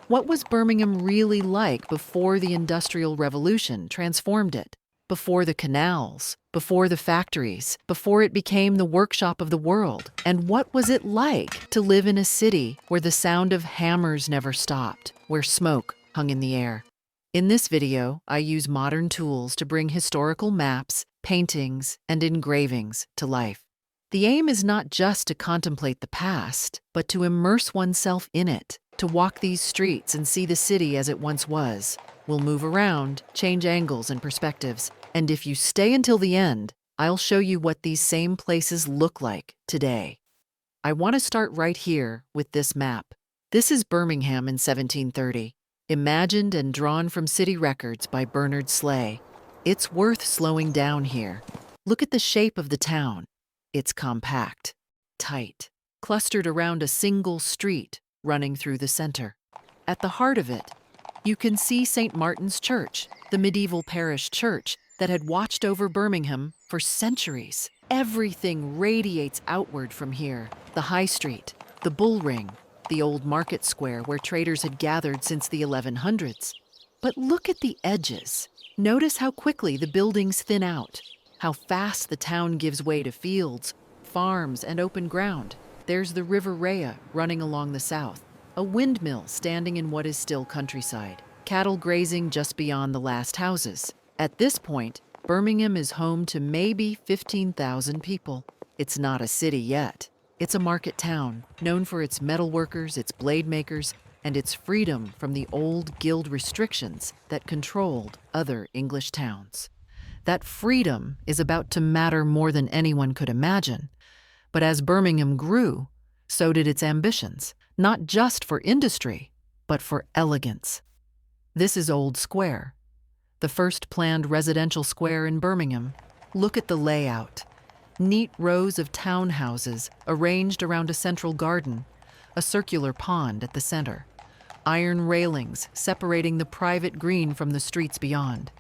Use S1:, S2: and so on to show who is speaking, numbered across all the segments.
S1: What was Birmingham really like before the Industrial Revolution transformed it? Before the canals, before the factories, before it became the workshop of the world? And what was it like to live in a city where the sound of hammers never stopped, where smoke hung in the air? In this video, I use modern tools to bring historical maps, paintings, and engravings to life. The aim is not just to contemplate the past, but to immerse oneself in it, to walk these streets and see the city as it once was. We'll move around, change angles and perspectives, and if you stay until the end, I'll show you what these same places look like today. I want to start right here with this map. This is Birmingham in 1730, imagined and drawn from city records by Bernard Slay. It's worth slowing down here. Look at the shape of the town. It's compact, tight, clustered around a single street running through the center. At the heart of it, you can see St. Martin's Church, the medieval parish church that had watched over Birmingham for centuries. Everything radiates outward from here. The High Street, the Bull Ring, the old market square where traders had gathered since the 1100s. But look at the edges. Notice how quickly the buildings thin out, how fast the town gives way to fields, farms, and open ground. There's the River Rhea running along the south, a windmill standing in what is still countryside, cattle grazing just beyond the last houses. At this point, Birmingham is home to maybe 15,000 people. It's not a city yet. It's a market town, known for its metalworkers, its blade makers, and its freedom from the old guild restrictions that controlled other English towns. That freedom is about to matter more than anyone could imagine. But as Birmingham grew, so did its ambitions, not just for industry, but for elegance. This is Old Square, the first planned residential square in Birmingham. Look at the layout. Neat rows of townhouses arranged around a central garden, a circular pond at the center, iron railings separating the private green from the streets beyond.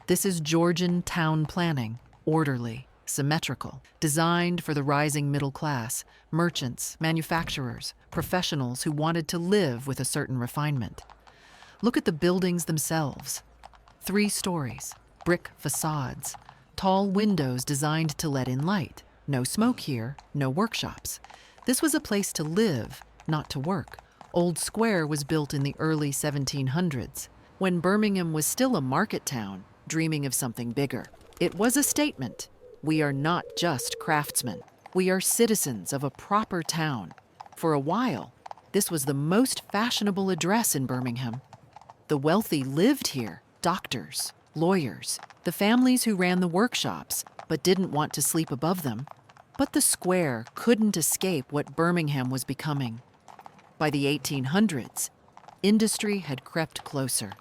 S1: This is Georgian town planning, orderly, symmetrical, designed for the rising middle class, merchants, manufacturers, professionals who wanted to live with a certain refinement. Look at the buildings themselves. 3 stories, brick facades, tall windows designed to let in light. No smoke here, no workshops. This was a place to live, not to work. Old Square was built in the early 1700s, when Birmingham was still a market town, dreaming of something bigger. It was a statement. We are not just craftsmen. We are citizens of a proper town. For a while, this was the most fashionable address in Birmingham. The wealthy lived here, doctors, lawyers, the families who ran the workshops but didn't want to sleep above them. But the square couldn't escape what Birmingham was becoming. By the 1800s, industry had crept closer.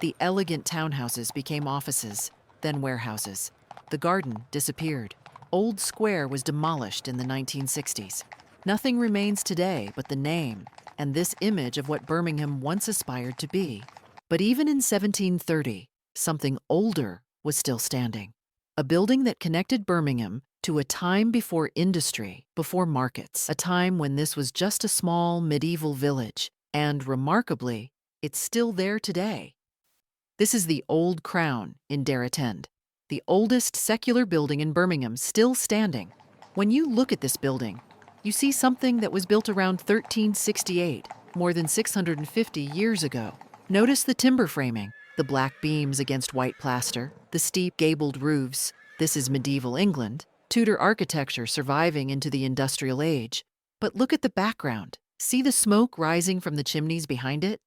S1: The elegant townhouses became offices, then warehouses. The garden disappeared. Old Square was demolished in the 1960s. Nothing remains today but the name and this image of what Birmingham once aspired to be. But even in 1730, something older was still standing. A building that connected Birmingham to a time before industry, before markets, a time when this was just a small medieval village. And remarkably, it's still there today. This is the Old Crown in Derrit End, the oldest secular building in Birmingham still standing. When you look at this building, you see something that was built around 1368, more than 650 years ago. Notice the timber framing, the black beams against white plaster, the steep gabled roofs. This is medieval England, Tudor architecture surviving into the industrial age. But look at the background. See the smoke rising from the chimneys behind it?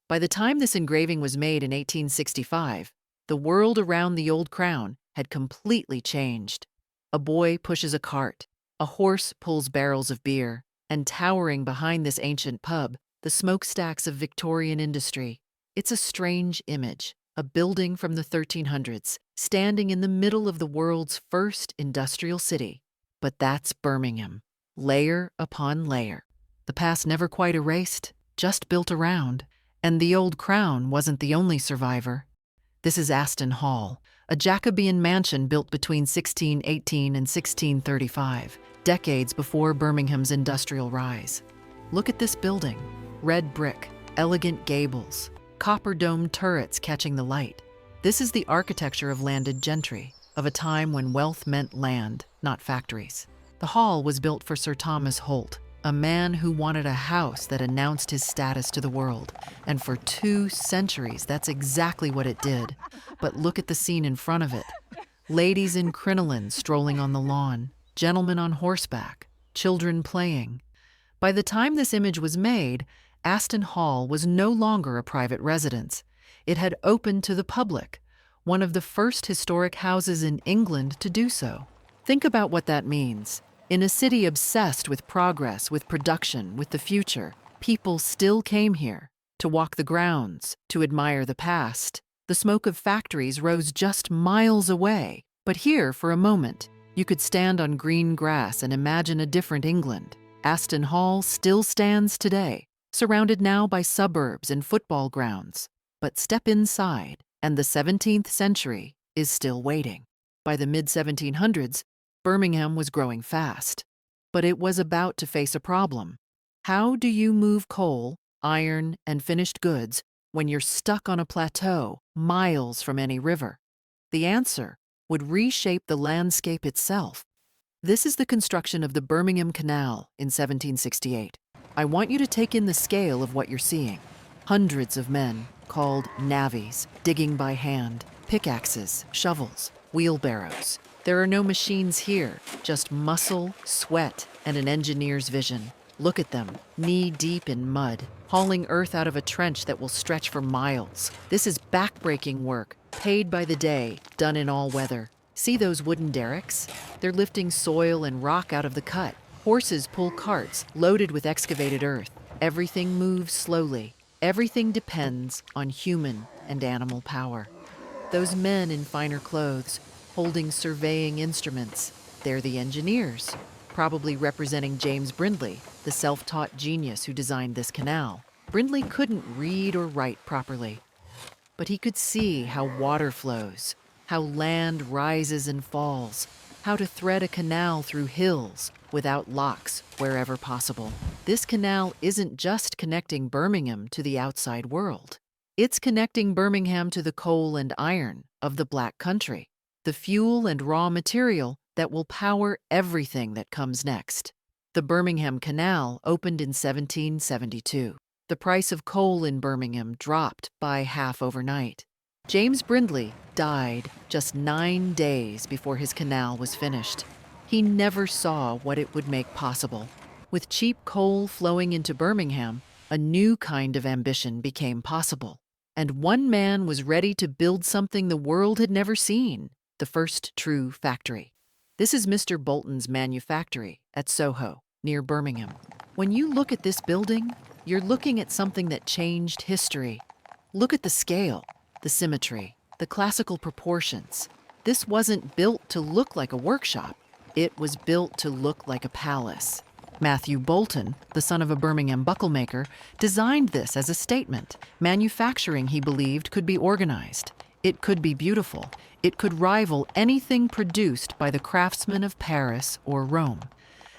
S1: By the time this engraving was made in 1865, the world around the Old Crown had completely changed. A boy pushes a cart, a horse pulls barrels of beer, and towering behind this ancient pub, the smokestacks of Victorian industry. It's a strange image, a building from the 1300s, standing in the middle of the world's first industrial city. But that's Birmingham, layer upon layer. The past never quite erased, just built around. And the Old Crown wasn't the only survivor. This is Aston Hall, a Jacobean mansion built between 1618 and 1635, decades before Birmingham's industrial rise. Look at this building, red brick, elegant gables, copper-domed turrets catching the light. This is the architecture of landed gentry, of a time when wealth meant land, not factories. The hall was built for Sir Thomas Holt, a man who wanted a house that announced his status to the world. And for 2 centuries, that's exactly what it did. But look at the scene in front of it. Ladies in crinolines strolling on the lawn, gentlemen on horseback, children playing. By the time this image was made, Aston Hall was no longer a private residence. It had opened to the public, one of the first historic houses in England to do so. Think about what that means. In a city obsessed with progress, with production, with the future, people still came here to walk the grounds, to admire the past. The smoke of factories rose just miles away, but here, for a moment, you could stand on green grass and imagine a different England. Aston Hall still stands today, surrounded now by suburbs and football grounds. But step inside, and the 17th century is still waiting. By the mid-1700s, Birmingham was growing fast, but it was about to face a problem. How do you move coal, iron, and finished goods when you're stuck on a plateau miles from any river? The answer would reshape the landscape itself. This is the construction of the Birmingham Canal in 1768. I want you to take in the scale of what you're seeing. Hundreds of men, called navvies, digging by hand, pickaxes, shovels, wheelbarrows. There are no machines here, just muscle, sweat, and an engineer's vision. Look at them, knee-deep in mud, hauling earth out of a trench that will stretch for miles. This is back-breaking work, paid by the day, done in all weather. See those wooden derricks? They're lifting soil and rock out of the cut. Horses pull carts loaded with excavated earth. Everything moves slowly. Everything depends on human and animal power. Those men in finer clothes, holding surveying instruments, they're the engineers, probably representing James Brindley, the self-taught genius who designed this canal. Brindley couldn't read or write properly, but he could see how water flows, how land rises and falls, how to thread a canal through hills without locks wherever possible. This canal isn't just connecting Birmingham to the outside world. It's connecting Birmingham to the coal and iron of the Black Country, the fuel and raw material that will power everything that comes next. The Birmingham Canal opened in 1772. The price of coal in Birmingham dropped by half overnight. James Brindley died just 9 days before his canal was finished. He never saw what it would make possible. With cheap coal flowing into Birmingham, a new kind of ambition became possible. And one man was ready to build something the world had never seen, the first true factory. This is Mr. Boulton's manufactory at Soho, near Birmingham. When you look at this building, you're looking at something that changed history. Look at the scale, the symmetry, the classical proportions. This wasn't built to look like a workshop. It was built to look like a palace. Matthew Boulton, the son of a Birmingham bucklemaker, designed this as a statement. Manufacturing, he believed, could be organized. It could be beautiful. It could rival anything produced by the craftsmen of Paris or Rome.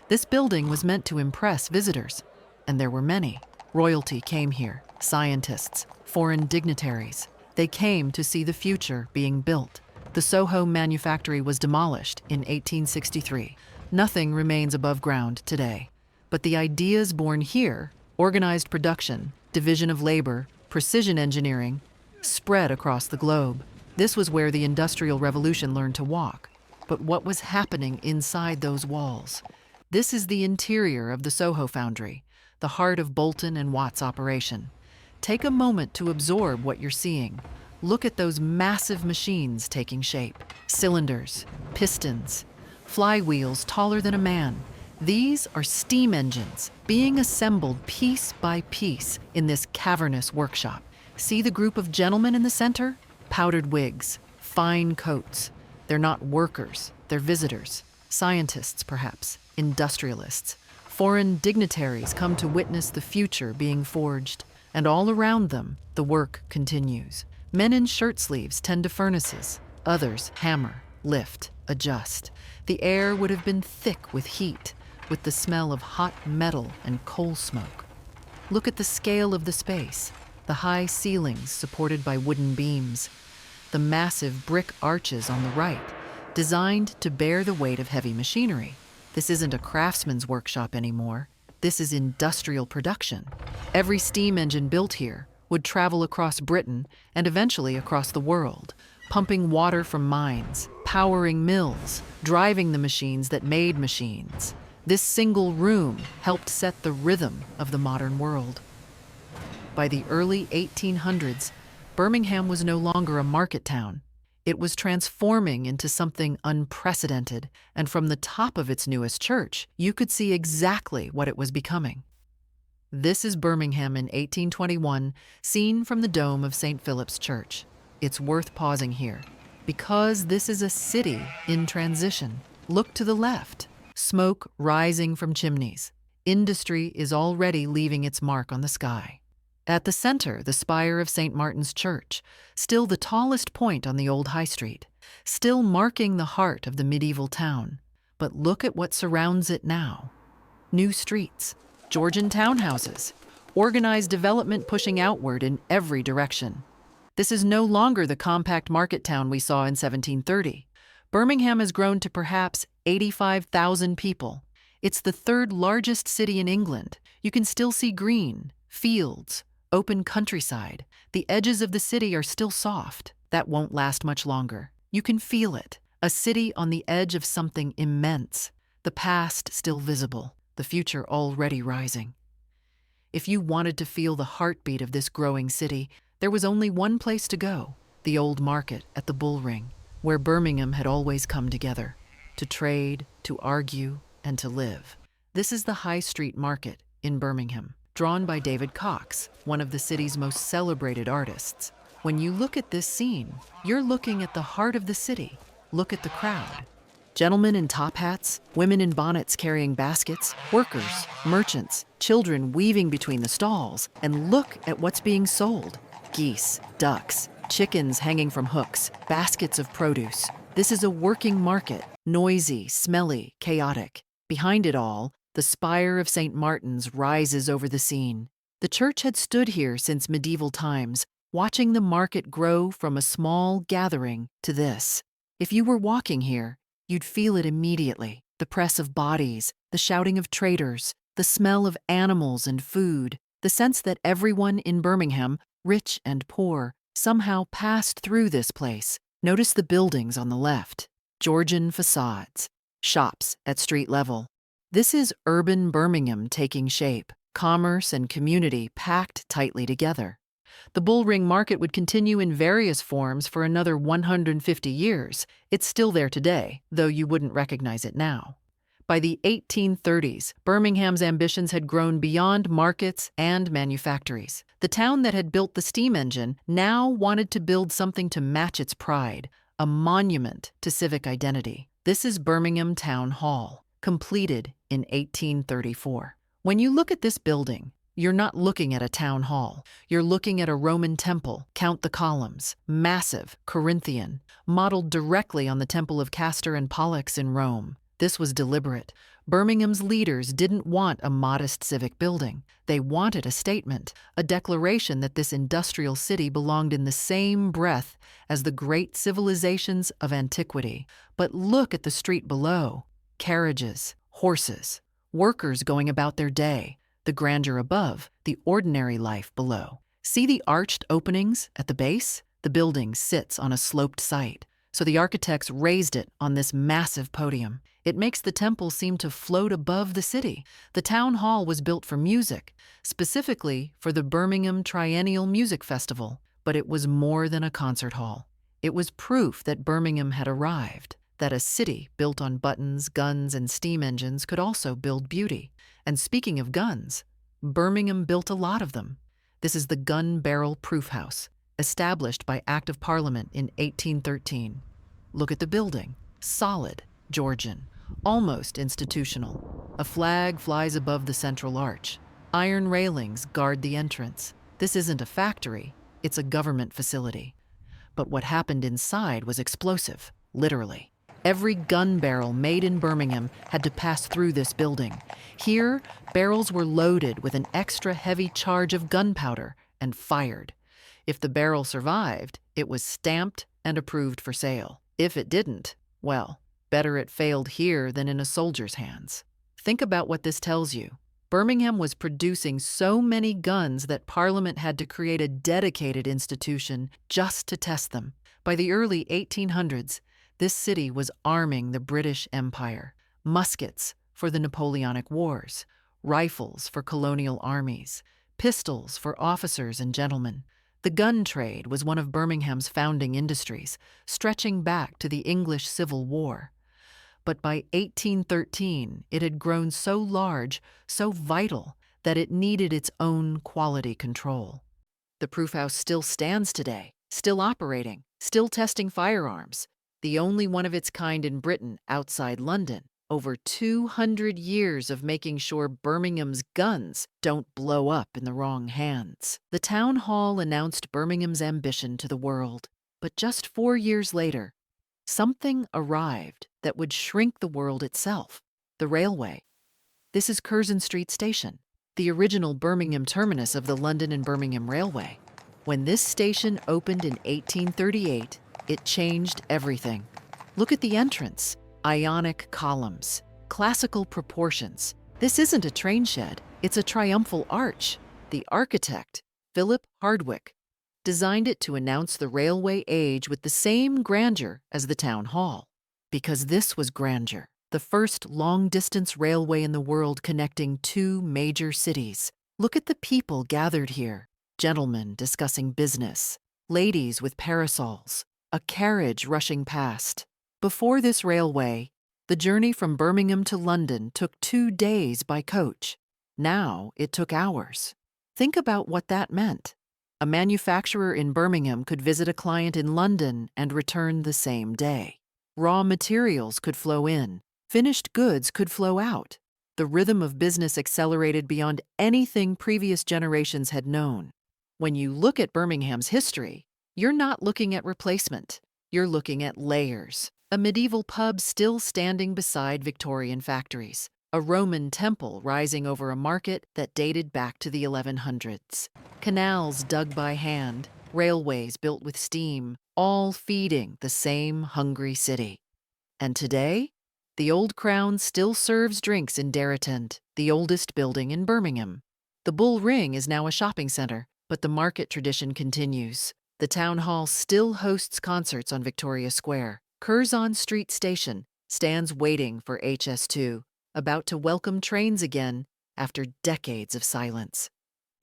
S1: This building was meant to impress visitors, and there were many. Royalty came here, scientists, foreign dignitaries. They came to see the future being built. The Soho manufactory was demolished in 1863. Nothing remains above ground today. But the ideas born here, organized production, division of labor, precision engineering, spread across the globe. This was where the Industrial Revolution learned to walk. But what was happening inside those walls? This is the interior of the Soho Foundry, the heart of Boulton and Watt's operation. Take a moment to absorb what you're seeing. Look at those massive machines taking shape. Cylinders, pistons, flywheels taller than a man. These are steam engines being assembled piece by piece in this cavernous workshop. See the group of gentlemen in the center? Powdered wigs, fine coats. They're not workers, they're visitors. Scientists, perhaps, industrialists. Foreign dignitaries come to witness the future being forged. And all around them, the work continues. Men in shirt sleeves tend to furnaces. Others hammer, lift, adjust. The air would have been thick with heat, with the smell of hot metal and coal smoke. Look at the scale of the space, the high ceilings supported by wooden beams, the massive brick arches on the right, designed to bear the weight of heavy machinery. This isn't a craftsman's workshop anymore. This is industrial production. Every steam engine built here would travel across Britain and eventually across the world, pumping water from mines, powering mills, driving the machines that made machines. This single room helped set the rhythm of the modern world. By the early 1800s, Birmingham was no longer a market town. It was transforming into something unprecedented, and from the top of its newest church, you could see exactly what it was becoming. This is Birmingham in 1821, seen from the dome of St. Philip's Church. It's worth pausing here, because this is a city in transition. Look to the left. Smoke rising from chimneys. Industry is already leaving its mark on the sky. At the center, the spire of St. Martin's Church, still the tallest point on the old High Street, still marking the heart of the medieval town. But look at what surrounds it now. New streets, Georgian townhouses, organized development pushing outward in every direction. This is no longer the compact market town we saw in 1730. Birmingham has grown to perhaps 85,000 people. It's the third largest city in England. You can still see green, fields, open countryside. The edges of the city are still soft. That won't last much longer. You can feel it. A city on the edge of something immense. The past still visible, the future already rising. If you wanted to feel the heartbeat of this growing city, there was only one place to go, the old market at the Bull Ring, where Birmingham had always come together, to trade, to argue, and to live. This is the High Street Market in Birmingham, drawn by David Cox, one of the city's most celebrated artists. When you look at this scene, you're looking at the heart of the city. Look at the crowd. Gentlemen in top hats, women in bonnets carrying baskets, workers, merchants, children weaving between the stalls, and look at what's being sold. Geese, ducks, chickens hanging from hooks, baskets of produce. This is a working market, noisy, smelly, chaotic. Behind it all, the spire of St. Martin's rises over the scene. The church had stood here since medieval times, watching the market grow from a small gathering to this. If you were walking here, you'd feel it immediately. The press of bodies, the shouting of traders, the smell of animals and food, the sense that everyone in Birmingham, rich and poor, somehow passed through this place. Notice the buildings on the left. Georgian facades, shops at street level. This is urban Birmingham taking shape, commerce and community packed tightly together. The Bull Ring Market would continue in various forms for another 150 years. It's still there today, though you wouldn't recognize it now. By the 1830s, Birmingham's ambitions had grown beyond markets and manufactories. The town that had built the steam engine now wanted to build something to match its pride, a monument to civic identity. This is Birmingham Town Hall, completed in 1834. When you look at this building, you're not looking at a town hall. You're looking at a Roman temple. Count the columns. Massive, Corinthian, modeled directly on the Temple of Castor and Pollux in Rome. This was deliberate. Birmingham's leaders didn't want a modest civic building. They wanted a statement, a declaration that this industrial city belonged in the same breath as the great civilizations of antiquity. But look at the street below. Carriages, horses, workers going about their day, the grandeur above, the ordinary life below. See the arched openings at the base? The building sits on a sloped site, so the architects raised it on this massive podium. It makes the temple seem to float above the city. The town hall was built for music, specifically for the Birmingham Triennial Music Festival, but it was more than a concert hall. It was proof that Birmingham had arrived, that a city built on buttons, guns, and steam engines could also build beauty. And speaking of guns, Birmingham built a lot of them. This is the gun barrel proof house, established by Act of Parliament in 1813. Look at the building. Solid, Georgian, almost institutional. A flag flies above the central arch. Iron railings guard the entrance. This isn't a factory, it's a government facility. But what happened inside was explosive, literally. Every gun barrel made in Birmingham had to pass through this building. Here, barrels were loaded with an extra heavy charge of gunpowder and fired. If the barrel survived, it was stamped and approved for sale. If it didn't, well, better it failed here than in a soldier's hands. Think about what this tells you. Birmingham was producing so many guns that Parliament had to create a dedicated institution just to test them. By the early 1800s, this city was arming the British Empire. Muskets for the Napoleonic Wars, rifles for colonial armies, pistols for officers and gentlemen. The gun trade was one of Birmingham's founding industries, stretching back to the English Civil War. But by 1813, it had grown so large, so vital, that it needed its own quality control. The proof house still stands today, still operating, still testing firearms, the only one of its kind in Britain outside London. Over 200 years of making sure Birmingham's guns don't blow up in the wrong hands. The town hall announced Birmingham's ambition to the world, but just 4 years later, something arrived that would shrink the world itself: the railway. This is Curzon Street Station, the original Birmingham terminus of the London and Birmingham Railway. When this station opened in 1838, it changed everything. Look at the entrance. Ionic columns, classical proportions. This isn't a train shed, it's a triumphal arch. The architect, Philip Hardwick, designed it to announce the railway age with the same grandeur as the town hall. Because this was grandeur, the first long-distance railway in the world connecting two major cities. Look at the people gathered here. Gentlemen discussing business, ladies with parasols, a carriage rushing past. Before this railway, the journey from Birmingham to London took 2 days by coach. Now it took hours. Think about what that meant. A manufacturer in Birmingham could visit a client in London and return the same day. Raw materials could flow in. Finished goods could flow out. The rhythm of business accelerated beyond anything previous generations had known. When you look at Birmingham's history, you're not looking at replacement. You're looking at layers. A medieval pub still standing beside Victorian factories. A Roman temple rising over a market that dated back to the 1100s. Canals dug by hand, railways built with steam, all feeding the same hungry city. And today, the Old Crown still serves drinks in Derritent, the oldest building in Birmingham. The Bull Ring is now a shopping center, but the market tradition continues. The town hall still hosts concerts on Victoria Square. Curzon Street Station stands waiting for HS2, about to welcome trains again after decades of silence.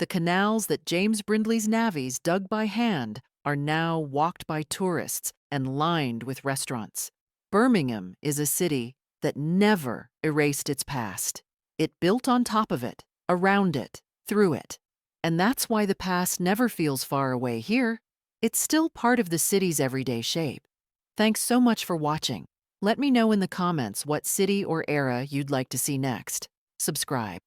S1: The canals that James Brindley's navvies dug by hand are now walked by tourists and lined with restaurants. Birmingham is a city that never erased its past. It built on top of it, around it, through it. And that's why the past never feels far away here. It's still part of the city's everyday shape. Thanks so much for watching. Let me know in the comments what city or era you'd like to see next. Subscribe.